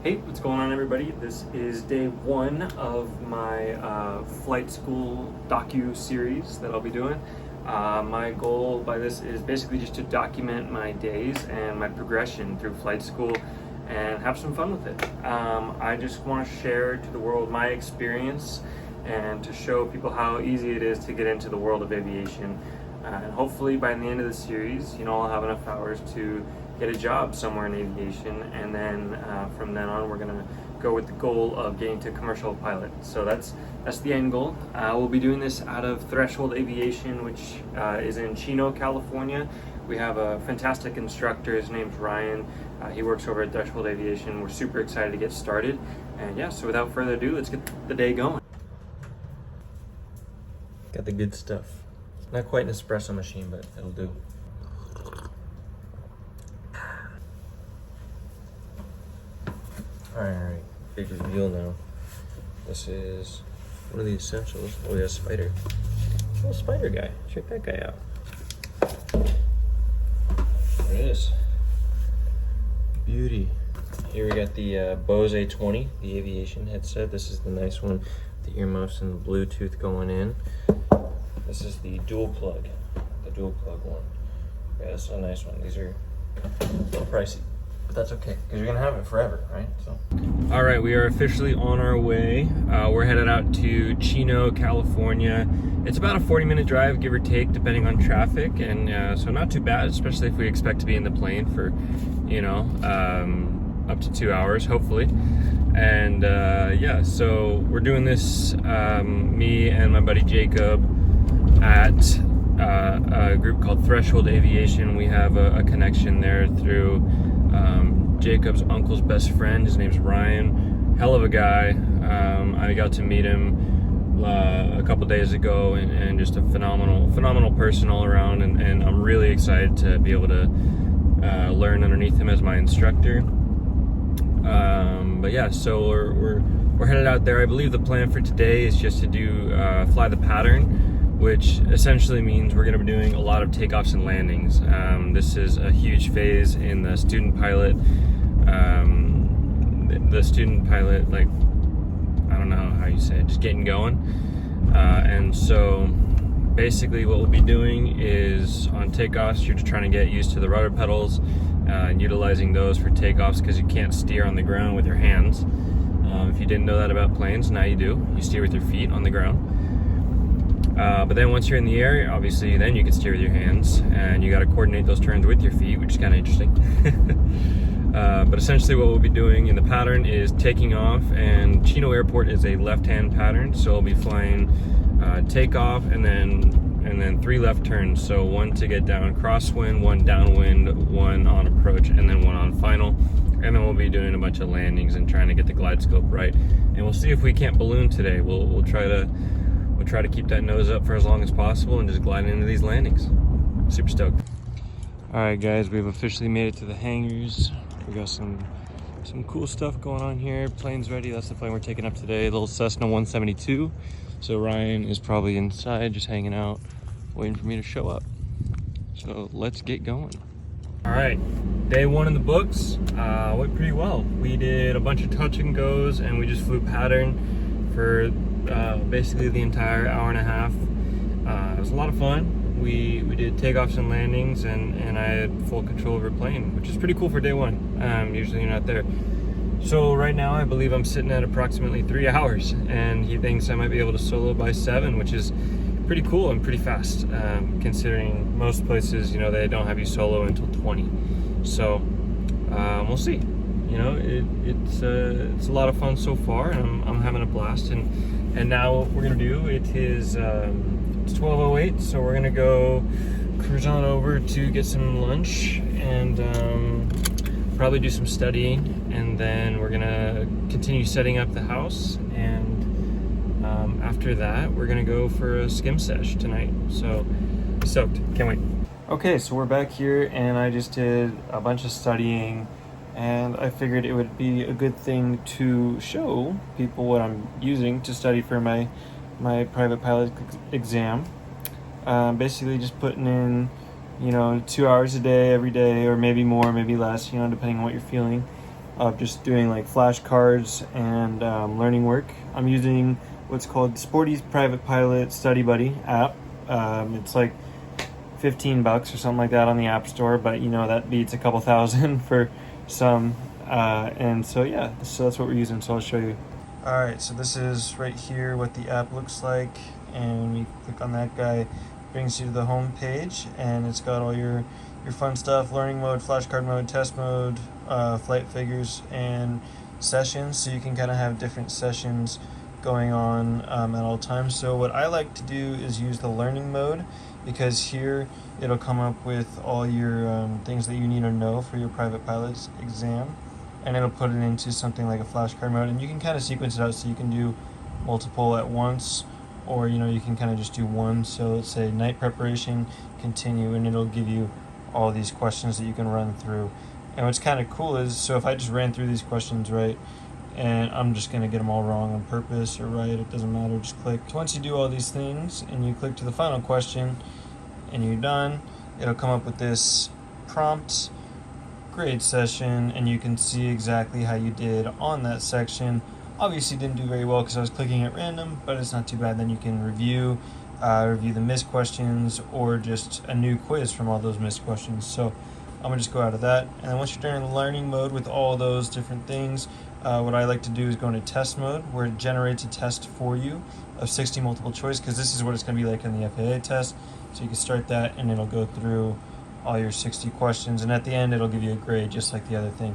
Hey, what's going on, everybody? This is day one of my flight school docu-series that I'll be doing. My goal by this is basically just to document my days and my progression through flight school and have some fun with it. I just want to share to the world my experience and to show people how easy it is to get into the world of aviation. And hopefully by the end of the series, I'll have enough hours to get a job somewhere in aviation, and then from then on we're gonna go with the goal of getting to commercial pilot. So that's the end goal. We'll be doing this out of Threshold Aviation, which is in Chino, California. We have a fantastic instructor. His name's Ryan. He works over at Threshold Aviation. We're super excited to get started, and yeah, so without further ado, let's get the day going. Got the good stuff. Not quite an espresso machine, but it'll do. Alright, big reveal now. This is one of the essentials. Oh yeah, spider. Oh, spider guy. Check that guy out. There it is. Beauty. Here we got the Bose A20, the aviation headset. This is the nice one, the earmuffs and the Bluetooth going in. This is the dual plug one. Yeah, this is a nice one. These are a little pricey, but that's okay, because you're gonna have it forever, right? So. All right, we are officially on our way. We're headed out to Chino, California. It's about a 40-minute drive, give or take, depending on traffic, and so not too bad, especially if we expect to be in the plane for, up to 2 hours, hopefully. And yeah, so we're doing this, me and my buddy Jacob, at a group called Threshold Aviation. We have a connection there through Jacob's uncle's best friend. His name's Ryan. Hell of a guy. I got to meet him a couple days ago, and just a phenomenal person all around, and I'm really excited to be able to learn underneath him as my instructor. But yeah, so we're headed out there. I believe the plan for today is just to do fly the pattern, which essentially means we're going to be doing a lot of takeoffs and landings. This is a huge phase in the student pilot. The student pilot, like, I don't know how you say it, just getting going. And so basically what we'll be doing is on takeoffs, you're just trying to get used to the rudder pedals and utilizing those for takeoffs, because you can't steer on the ground with your hands. If you didn't know that about planes, now you do. You steer with your feet on the ground. But then once you're in the air, obviously then you can steer with your hands, and you got to coordinate those turns with your feet, which is kind of interesting. But essentially what we'll be doing in the pattern is taking off, and Chino Airport is a left-hand pattern, so we'll be flying takeoff and then 3 left turns. So 1 to get down crosswind, 1 downwind, 1 on approach, and then 1 on final. And then we'll be doing a bunch of landings and trying to get the glide scope right. And we'll see if we can't balloon today. We'll try to keep that nose up for as long as possible and just glide into these landings. Super stoked. All right, guys, we've officially made it to the hangars. We got some cool stuff going on here. Plane's ready. That's the plane we're taking up today, the little Cessna 172. So Ryan is probably inside just hanging out, waiting for me to show up. So let's get going. All right, day one in the books. Went pretty well. We did a bunch of touch and goes, and we just flew pattern for basically the entire hour and a half. It was a lot of fun. We did takeoffs and landings, and I had full control of her plane, which is pretty cool for day one. Usually you're not there. So right now I believe I'm sitting at approximately 3 hours, and he thinks I might be able to solo by 7, which is pretty cool and pretty fast, considering most places, they don't have you solo until 20. So we'll see. It's a lot of fun so far, and I'm having a blast. And now what we're gonna do, it's 12:08, so we're gonna go cruise on over to get some lunch and probably do some studying, and then we're gonna continue setting up the house, and after that we're gonna go for a skim sesh tonight. So stoked, can't wait. Okay, so we're back here, and I just did a bunch of studying, and I figured it would be a good thing to show people what I'm using to study for my private pilot exam. Basically just putting in you know, 2 hours a day, every day, or maybe more, maybe less, you know, depending on what you're feeling. of just doing like flashcards and learning work. I'm using what's called Sporty's Private Pilot Study Buddy app. It's like $15 or something like that on the App Store, but you know that beats a couple thousand for some. And so yeah, so that's what we're using. So I'll show you. All right, so this is right here what the app looks like, and when you click on that guy, it brings you to the home page, and it's got all your fun stuff: learning mode, flashcard mode, test mode, flight figures, and sessions. So you can kind of have different sessions going on at all times. So what I like to do is use the learning mode, because here it'll come up with all your things that you need to know for your private pilot's exam, and it'll put it into something like a flashcard mode, and you can kind of sequence it out so you can do multiple at once, or you know, you can kind of just do one. So let's say night preparation, continue, and it'll give you all these questions that you can run through. And what's kind of cool is, so if I just ran through these questions, right, and I'm just going to get them all wrong on purpose or right, it doesn't matter, just click. So once you do all these things and you click to the final question and you're done, it'll come up with this prompt grade session, and you can see exactly how you did on that section. Obviously didn't do very well because I was clicking at random, but it's not too bad. Then you can review the missed questions, or just a new quiz from all those missed questions. So I'm gonna just go out of that, and then once you're done in learning mode with all those different things, what I like to do is go into test mode, where it generates a test for you of 60 multiple choice, because this is what it's going to be like in the FAA test. So you can start that, and it'll go through all your 60 questions, and at the end it'll give you a grade just like the other thing.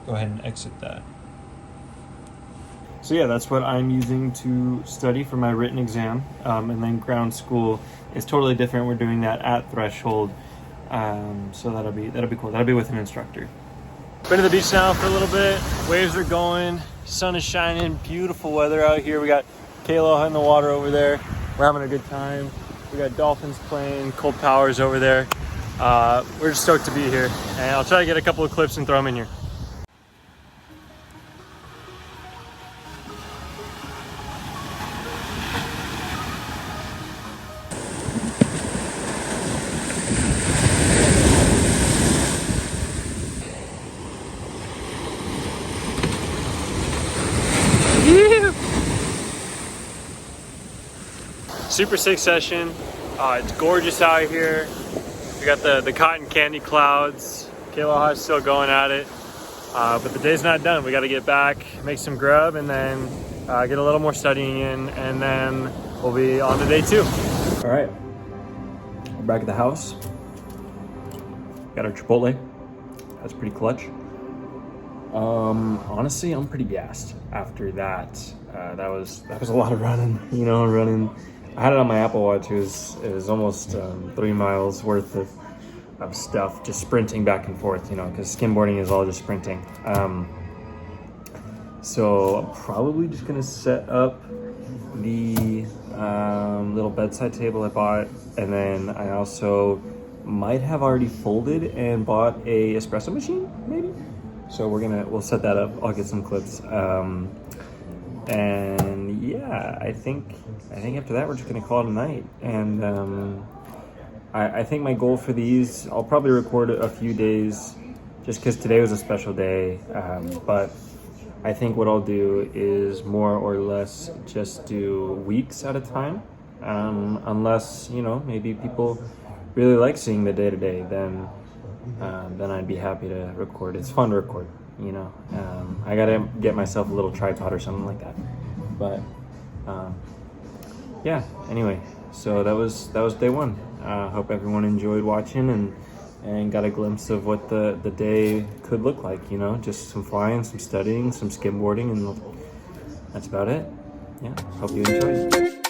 Go ahead and exit that. So yeah, that's what I'm using to study for my written exam, and then ground school is totally different. We're doing that at Threshold, so that'll be cool. That'll be with an instructor. Been to the beach now for a little bit. Waves are going, sun is shining, beautiful weather out here. We got Kayla in the water over there. We're having a good time. We got dolphins playing, Cold Powers over there. We're just stoked to be here, and I'll try to get a couple of clips and throw them in here. Super sick session. It's gorgeous out here. We got the cotton candy clouds. Kayla is still going at it, but the day's not done. We got to get back, make some grub, and then get a little more studying in, and then we'll be on to day 2. All right, we're back at the house. Got our Chipotle. That's pretty clutch. Honestly, I'm pretty gassed after that. That was a lot of running. You know, running. I had it on my Apple Watch. It was almost 3 miles worth of stuff, just sprinting back and forth, you know, because skimboarding is all just sprinting. So I'm probably just gonna set up the little bedside table I bought, and then I also might have already folded and bought a espresso machine, maybe. So we'll set that up. I'll get some clips. And yeah, I think after that we're just gonna call it a night. And I think my goal for these, I'll probably record a few days, just because today was a special day. But I think what I'll do is more or less just do weeks at a time, unless, you know, maybe people really like seeing the day-to-day, then I'd be happy to record. It's fun to record, you know. I gotta get myself a little tripod or something like that. But yeah, anyway, so that was day 1. Hope everyone enjoyed watching and got a glimpse of what the day could look like, you know. Just some flying, some studying, some skimboarding, and that's about it. Yeah, hope you enjoyed.